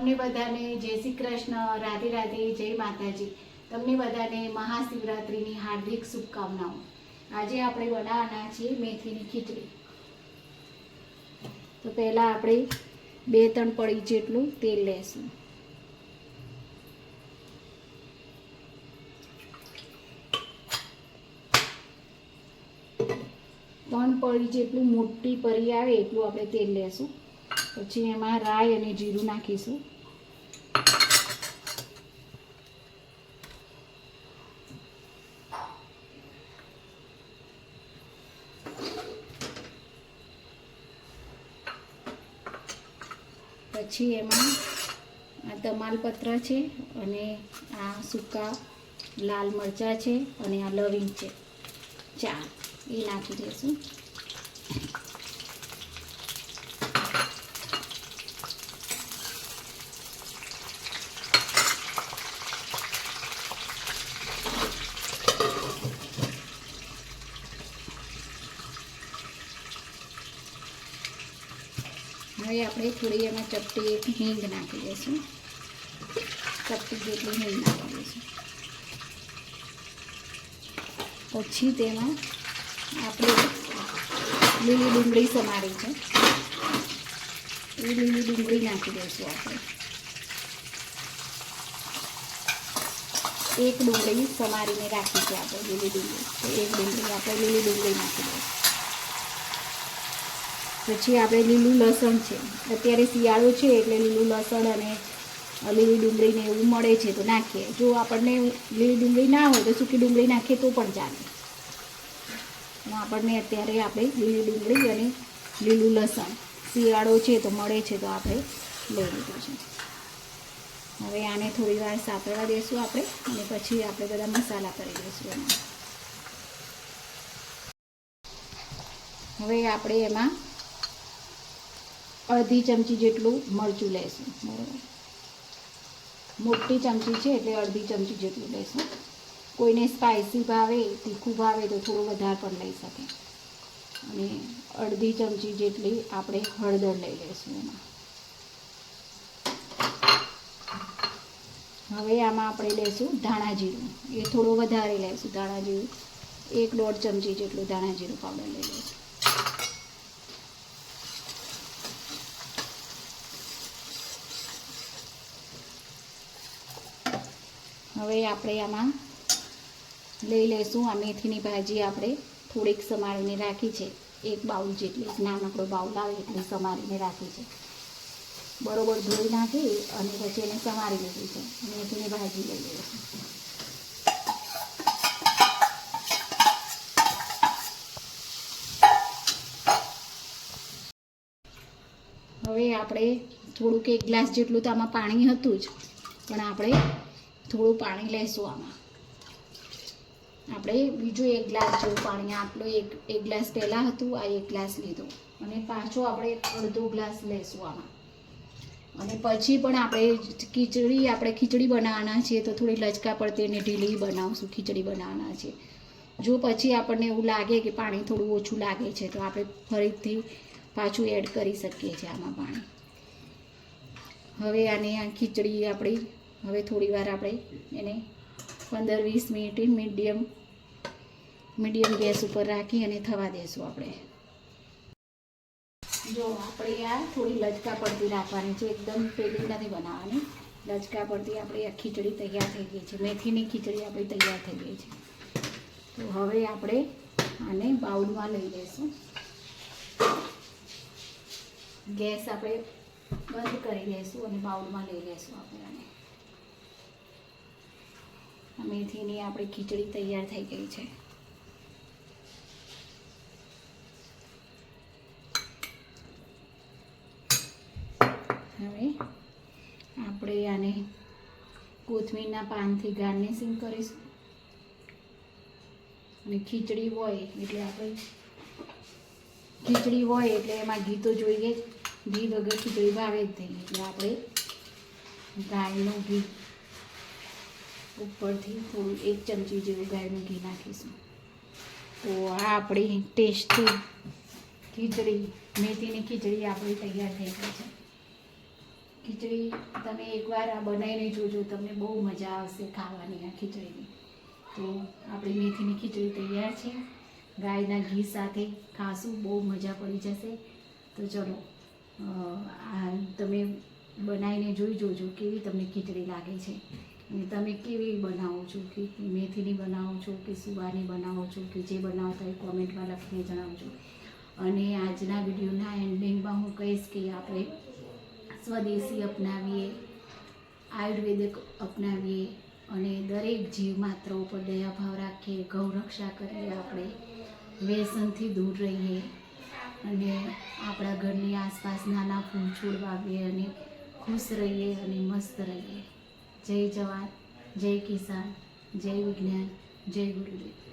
તમને બધાને જય શ્રી કૃષ્ણ, રાધે રાધે, જય માતાજી। તમને બધાને મહાશિવરાત્રિની હાર્દિક શુભકામનાઓ। આજે આપણે બનાવવાના છીએ મેથીની ખીચડી। તો પહેલાં આપણે 2-3 પડી જેટલું તેલ લેશું। ત્રણ પડી જેટલું મોટી પરી આવે એટલું આપણે તેલ લેશું। પછી એમાં રાઈ અને જીરું નાખીશું। પછી એમાં આ તમાલપત્ર છે અને આ સૂકા લાલ મરચાં છે અને આ લવિંગ છે 4 એ નાખી દઈશું। હવે આપણે થોડી એમાં ચપટી એક હિંગ નાખી દઈશું। ચપટી જેટલી હિંગ નાખી દઈશું। પછી તેમાં આપણે લીલી ડુંગળી સમારી છે એ લીલી ડુંગળી નાખી દઈશું। આપણે એક ડુંગળી સમારીને રાખી છે આપણે લીલી ડુંગળી, તો એક ડુંગળી આપણે લીલી ડુંગળી નાખી દઈશું। પછી આપણે લીલું લસણ છે, અત્યારે શિયાળો છે એટલે લીલું લસણ અને લીલી ડુંગળીને એવું મળે છે તો નાખીએ। જો આપણને લીલી ડુંગળી ના હોય તો સૂકી ડુંગળી નાખીએ તો પણ ચાલે। આપણને અત્યારે આપણે લીલી ડુંગળી અને લીલું લસણ શિયાળો છે તો મળે છે તો આપણે લઈ લીધું છે। હવે આને થોડી વાર સાતળવા દઈશું આપણે અને પછી આપણે બધા મસાલા કરી દઈશું એમાં। હવે આપણે એમાં અડધી ચમચી જેટલું મરચું લઈશું। બરાબર, મોટી ચમચી છે એટલે અડધી ચમચી જેટલું લઈશું। કોઈને સ્પાઇસી ભાવે, તીખું ભાવે તો થોડું વધારે પણ લઈ શકે। અને અડધી ચમચી જેટલી આપણે હળદર લઈ લઈશું એમાં। હવે આમાં આપણે લઈશું ધાણા જીરું, એ થોડું વધારે લઈશું। ધાણા જીરું 1-1.5 ચમચી જેટલું ધાણા જીરું પાવડર લઈ લઈશું। હવે આપણે આમાં લઈ લઈશું આ મેથીની ભાજી આપણે થોડીક સમારીને રાખી છે, 1 બાઉલ જેટલી, નાનકડો બાઉલ આવે એટલી સમારીને રાખી છે। બરોબર ધોઈ નાખી અને પછી એને સમારી લીધી છે। મેથીની ભાજી લઈ લઈશું। હવે આપણે થોડુંક 1 ગ્લાસ જેટલું તો આમાં પાણી હતું જ, પણ આપણે થોડું પાણી લઈશું આમાં। આપણે બીજું 1 ગ્લાસ જેવું પાણી, આટલું એક ગ્લાસ પહેલાં હતું, આ 1 ગ્લાસ લીધો અને પાછો આપણે અડધો ગ્લાસ લઈશું આમાં। અને પછી પણ આપણે ખીચડી બનાવવાના છે તો થોડી લચકા પડતી અને ઢીલી બનાવશું ખીચડી બનાવવાના છે। જો પછી આપણને એવું લાગે કે પાણી થોડું ઓછું લાગે છે તો આપણે ફરીથી પાછું એડ કરી શકીએ છીએ આમાં પાણી। હવે આને આ ખીચડી આપણી હવે થોડી વાર આપણે એને 15-20 મિનિટ મીડિયમ ગેસ ઉપર રાખી અને થવા દઈશું આપણે। જો આપણે આ થોડી લચકા પડતી રાખવાની છે, એકદમ પેલી નથી બનાવવાની, લચકા પડતી આપણી આ ખીચડી તૈયાર થઈ ગઈ છે। મેથીની ખીચડી આપણી તૈયાર થઈ ગઈ છે। તો હવે આપણે આને બાઉલમાં લઈ લઈશું। ગેસ આપણે બંધ કરી દઈશું અને બાઉલમાં લઈ લઈશું આપણે આને। મેથીની આપણી ખીચડી તૈયાર થઈ ગઈ છે। હવે આપણે આને કોથમીરના પાનથી ગાર્નિશિંગ કરીશું। અને ખીચડી હોય એટલે એમાં ઘી તો જોઈએ જ, ઘી વગર ખીચડી ભાવે જ નહીં, એટલે આપણે ગાયનું ઘી ઉપરથી થોડું 1 ચમચી જેવું ગાયનું ઘી નાખીશું। તો આ આપણી ટેસ્ટી ખીચડી, મેથીની ખીચડી આપણી તૈયાર થઈ ગઈ છે। ખીચડી તમે એકવાર આ બનાવીને જોજો, તમને બહુ મજા આવશે ખાવાની આ ખીચડીની. તો આપણી મેથીની ખીચડી તૈયાર છે. ગાયના ઘી સાથે ખાશું, બહુ મજા પડી જશે. તો ચલો આ તમે બનાવીને જોઈ જોજો કેવી તમને ખીચડી લાગે છે, અને તમે કેવી બનાવો છો, કે મેથીની બનાવો છો કે સુવાની બનાવો છો, કે જે બનાવતા હોય કોમેન્ટમાં લખીને જણાવજો. અને આજના વિડીયોના એન્ડિંગમાં હું કહીશ કે આપણે સ્વદેશી અપનાવીએ, આયુર્વેદિક અપનાવીએ, અને દરેક જીવ માત્ર ઉપર દયાભાવ રાખીએ, ગૌરક્ષા કરીએ, આપણે વ્યસનથી દૂર રહીએ, અને આપણા ઘરની આસપાસ નાના ફૂલ છોડ વાવીએ, અને ખુશ રહીએ અને મસ્ત રહીએ. જય જવાન, જય કિસાન, જય વિજ્ઞાન, જય ગુરુદેવ.